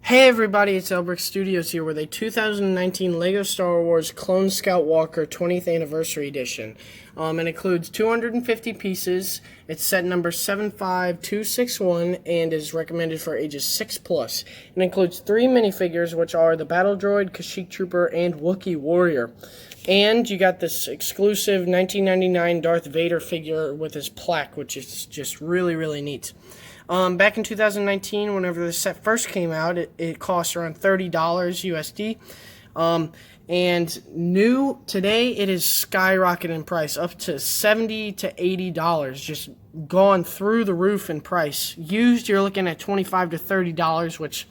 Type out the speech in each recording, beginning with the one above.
Hey everybody, it's Elbrick Studios here with a 2019 LEGO Star Wars Clone Scout Walker 20th Anniversary Edition. It includes 250 pieces. It's set number 75261 and is recommended for ages 6+. It includes 3 minifigures, which are the Battle Droid, Kashyyyk Trooper, and Wookiee Warrior. And you got this exclusive 1999 Darth Vader figure with his plaque, which is just really neat. Back in 2019, whenever the set first came out, it cost around $30 USD. And new today, it is skyrocketed in price, up to $70 to $80, just gone through the roof in price. Used, you're looking at $25 to $30, which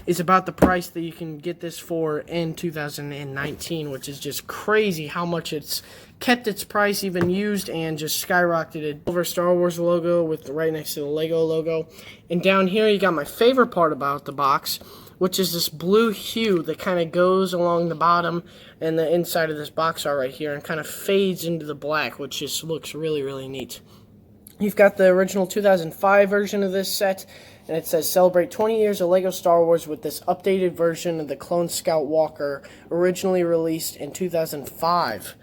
is about the price that you can get this for in 2019, which is just crazy how much it's kept its price, even used, and just skyrocketed. Over Star Wars logo with right next to the Lego logo. And down here you got my favorite part about the box, which is this blue hue that kind of goes along the bottom and the inside of this box art right here and kind of fades into the black, which just looks really neat. You've got the original 2005 version of this set, and it says, celebrate 20 years of LEGO Star Wars with this updated version of the Clone Scout Walker, originally released in 2005.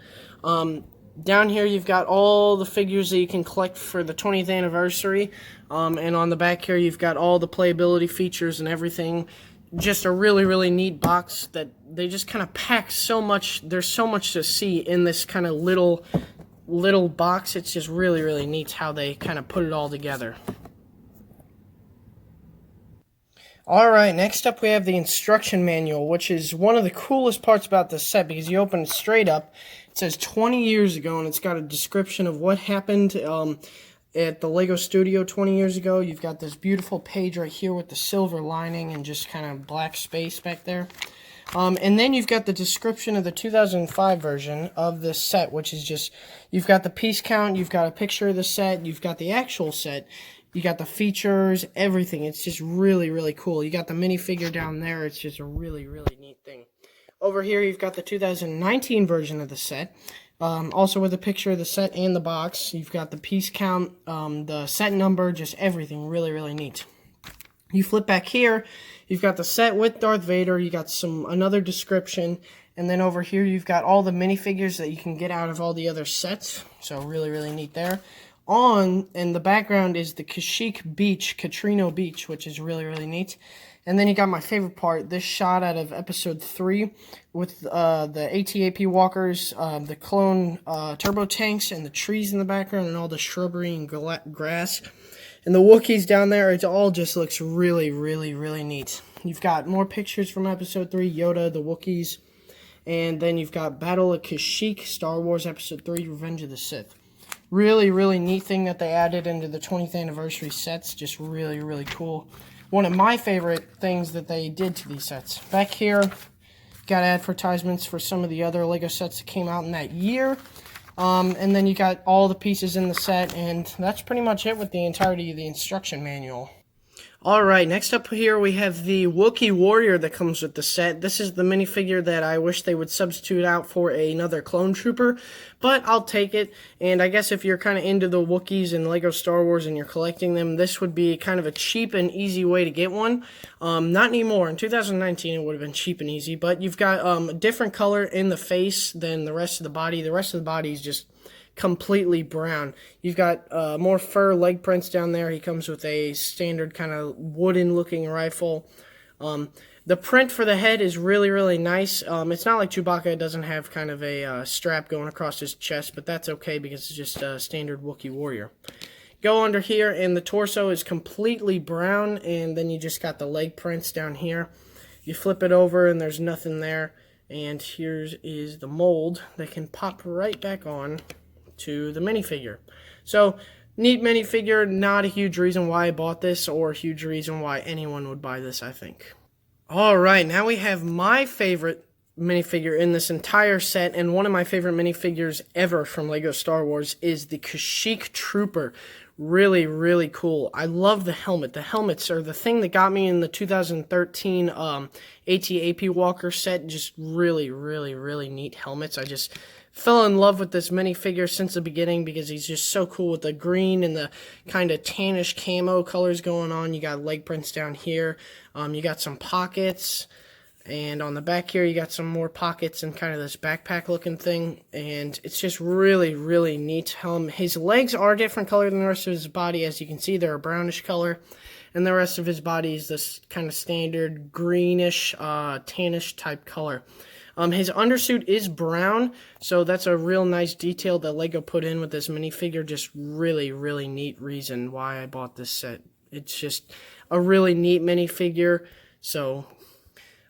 Down here you've got all the figures that you can collect for the 20th anniversary, and on the back here you've got all the playability features and everything. Just a really neat box that they just kind of pack so much. There's so much to see in this kind of little box. It's just really neat how they kind of put it all together. Alright, next up we have the instruction manual, which is one of the coolest parts about this set because you open it straight up. It says 20 years ago, and it's got a description of what happened at the LEGO Studio 20 years ago. You've got this beautiful page right here with the silver lining and just kind of black space back there. And then you've got the description of the 2005 version of this set, which is just, you've got the piece count, you've got a picture of the set, you've got the actual set, you got the features, everything. It's just really cool. You got the minifigure down there. It's just a really neat thing. Over here, you've got the 2019 version of the set, also with a picture of the set and the box. You've got the piece count, the set number, just everything really neat. You flip back here, you've got the set with Darth Vader, you got another description, and then over here you've got all the minifigures that you can get out of all the other sets, so really neat there. In the background is the Kashyyyk Beach, Catrino Beach, which is really neat. And then you got my favorite part, this shot out of Episode 3 with the AT-AP walkers, the clone turbo tanks, and the trees in the background, and all the shrubbery and grass. And the Wookiees down there, it all just looks really neat. You've got more pictures from Episode 3, Yoda, the Wookiees, and then you've got Battle of Kashyyyk, Star Wars Episode 3, Revenge of the Sith. Really neat thing that they added into the 20th anniversary sets, just really cool. One of my favorite things that they did to these sets. Back here, got advertisements for some of the other LEGO sets that came out in that year. And then you got all the pieces in the set, and that's pretty much it with the entirety of the instruction manual. Alright, next up here we have the Wookiee Warrior that comes with the set. This is the minifigure that I wish they would substitute out for another clone trooper, but I'll take it. And I guess if you're kind of into the Wookiees and LEGO Star Wars and you're collecting them, this would be kind of a cheap and easy way to get one. Not anymore. In 2019 it would have been cheap and easy, but you've got a different color in the face than the rest of the body. The rest of the body is just completely brown. You've got more fur leg prints down there. He comes with a standard kind of wooden looking rifle. The print for the head is really nice. It's not like Chewbacca. It doesn't have kind of a strap going across his chest, but that's okay because it's just a standard Wookiee Warrior. Go under here and the torso is completely brown, and then you just got the leg prints down here. You flip it over and there's nothing there, and here is the mold that can pop right back on to the minifigure. So, neat minifigure, not a huge reason why I bought this, or a huge reason why anyone would buy this, I think. Alright, now we have my favorite minifigure in this entire set, and one of my favorite minifigures ever from LEGO Star Wars is the Kashyyyk Trooper. Really cool. I love the helmet. The helmets are the thing that got me in the 2013 AT-AP Walker set. Just really neat helmets. I just fell in love with this minifigure since the beginning because he's just so cool with the green and the kind of tannish camo colors going on. You got leg prints down here. You got some pockets. And on the back here, you got some more pockets and kind of this backpack looking thing. And it's just really, really neat. His legs are different color than the rest of his body. As you can see, they're a brownish color. And the rest of his body is this kind of standard greenish, tannish type color. His undersuit is brown, so that's a real nice detail that LEGO put in with this minifigure. Just really, really neat reason why I bought this set. It's just a really neat minifigure. So,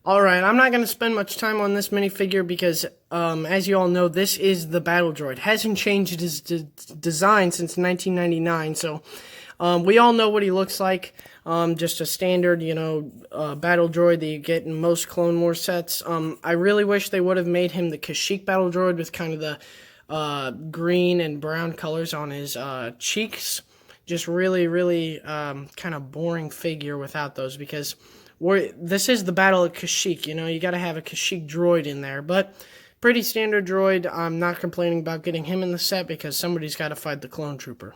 alright, I'm not going to spend much time on this minifigure because, as you all know, this is the Battle Droid. Hasn't changed his design since 1999, so we all know what he looks like. Just a standard, Battle Droid that you get in most Clone Wars sets. I really wish they would have made him the Kashyyyk Battle Droid with kind of the green and brown colors on his cheeks. Just really, really kind of boring figure without those because this is the Battle of Kashyyyk, you got to have a Kashyyyk droid in there, but pretty standard droid. I'm not complaining about getting him in the set because somebody's got to fight the clone trooper.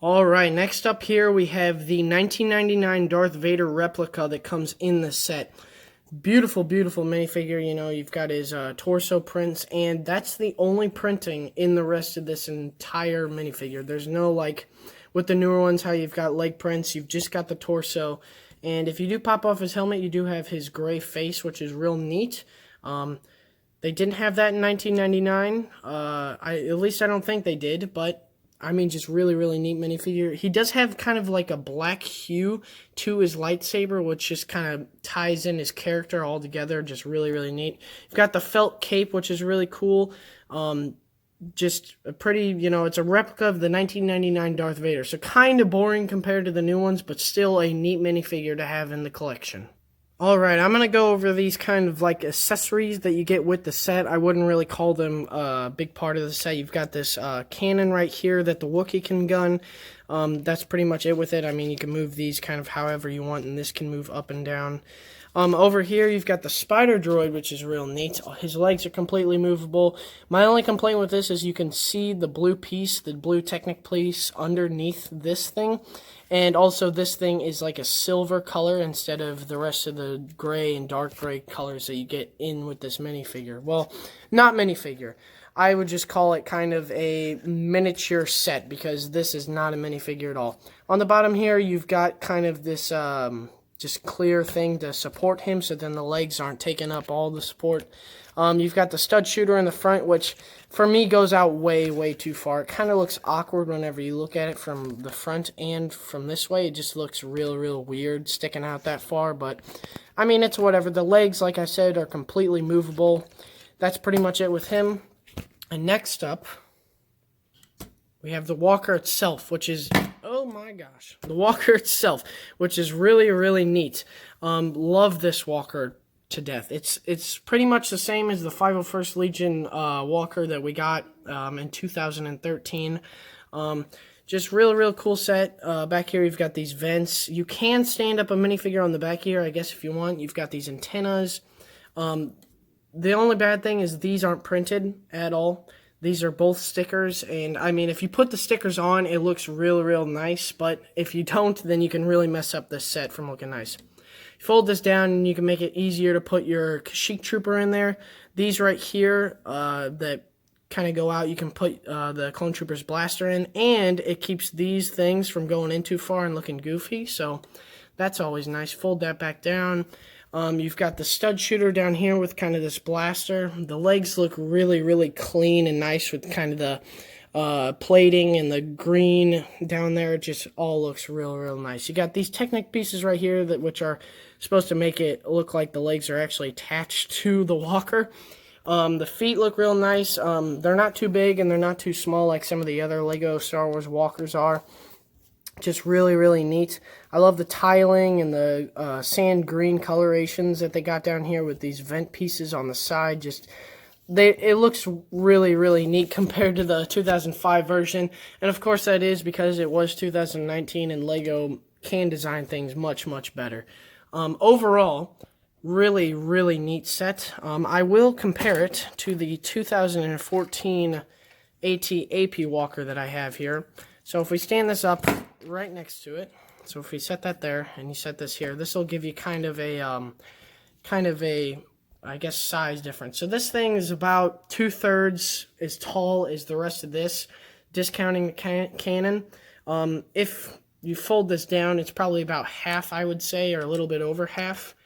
Alright, next up here we have the 1999 Darth Vader replica that comes in the set. Beautiful, beautiful minifigure. You've got his torso prints, and that's the only printing in the rest of this entire minifigure. There's no, with the newer ones, how you've got leg prints, you've just got the torso. And if you do pop off his helmet, you do have his gray face, which is real neat. They didn't have that in 1999. At least I don't think they did, but just really, really neat minifigure. He does have kind of like a black hue to his lightsaber, which just kind of ties in his character all together. Just really, really neat. You've got the felt cape, which is really cool. Just a pretty, it's a replica of the 1999 Darth Vader. So kind of boring compared to the new ones, but still a neat minifigure to have in the collection. Alright, I'm going to go over these kind of accessories that you get with the set. I wouldn't really call them a big part of the set. You've got this cannon right here that the Wookiee can gun. That's pretty much it with it. You can move these kind of however you want, and this can move up and down. Over here, you've got the spider droid, which is real neat. His legs are completely movable. My only complaint with this is you can see the blue piece, the blue Technic piece underneath this thing. And also, this thing is like a silver color instead of the rest of the gray and dark gray colors that you get in with this minifigure. Well, not minifigure. I would just call it kind of a miniature set because this is not a minifigure at all. On the bottom here, you've got kind of this just clear thing to support him, so then the legs aren't taking up all the support. You've got the stud shooter in the front, which for me goes out way, way too far. It kind of looks awkward whenever you look at it from the front and from this way. It just looks real, real weird sticking out that far, but it's whatever. The legs, like I said, are completely movable. That's pretty much it with him. And next up, we have the walker itself, which is, oh my gosh, the walker itself, which is really, really neat. Love this walker to death. It's pretty much the same as the 501st Legion walker that we got in 2013. Just real cool set. Back here, you've got these vents. You can stand up a minifigure on the back here, I guess, if you want. You've got these antennas. The only bad thing is these aren't printed at all. These are both stickers, and if you put the stickers on, it looks real nice, but if you don't, then you can really mess up this set from looking nice. You fold this down, and you can make it easier to put your Kashyyyk Trooper in there. These right here, that kind of go out, you can put the Clone Trooper's blaster in, and it keeps these things from going in too far and looking goofy, so that's always nice. Fold that back down. You've got the stud shooter down here with kind of this blaster. The legs look really clean and nice with kind of the plating and the green down there. It just all looks real nice. You got these Technic pieces right here which are supposed to make it look like the legs are actually attached to the walker. The feet look real nice. They're not too big and they're not too small like some of the other LEGO Star Wars walkers are. Just really neat. I love the tiling and the sand green colorations that they got down here with these vent pieces on the side. It looks really neat compared to the 2005 version. And of course that is because it was 2019 and LEGO can design things much better. Overall, really, really neat set. I will compare it to the 2014 AT-AP walker that I have here. So if we stand this up right next to it, so if we set that there and you set this here, this will give you kind of a I guess size difference. So this thing is about 2/3 as tall as the rest of this, discounting the Canon. If you fold this down, it's probably about half, I would say, or a little bit over half.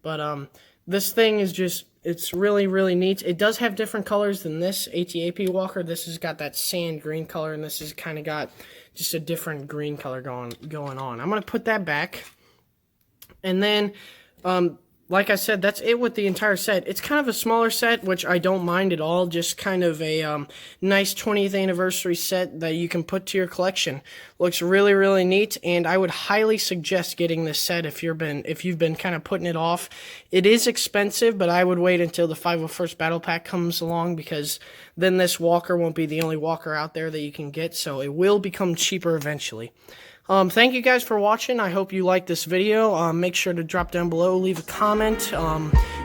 But this thing is just, it's really, really neat. It does have different colors than this AT-AP walker. This has got that sand green color, and this has kind of got just a different green color going on. I'm going to put that back. And then, like I said, that's it with the entire set. It's kind of a smaller set, which I don't mind at all. Just kind of a nice 20th anniversary set that you can put to your collection. Looks really, really neat, and I would highly suggest getting this set if you've been kind of putting it off. It is expensive, but I would wait until the 501st Battle Pack comes along, because then this walker won't be the only walker out there that you can get, so it will become cheaper eventually. Thank you guys for watching. I hope you liked this video. Make sure to drop down below, leave a comment.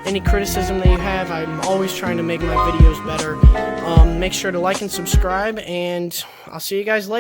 Any criticism that you have, I'm always trying to make my videos better. Make sure to like and subscribe, and I'll see you guys later.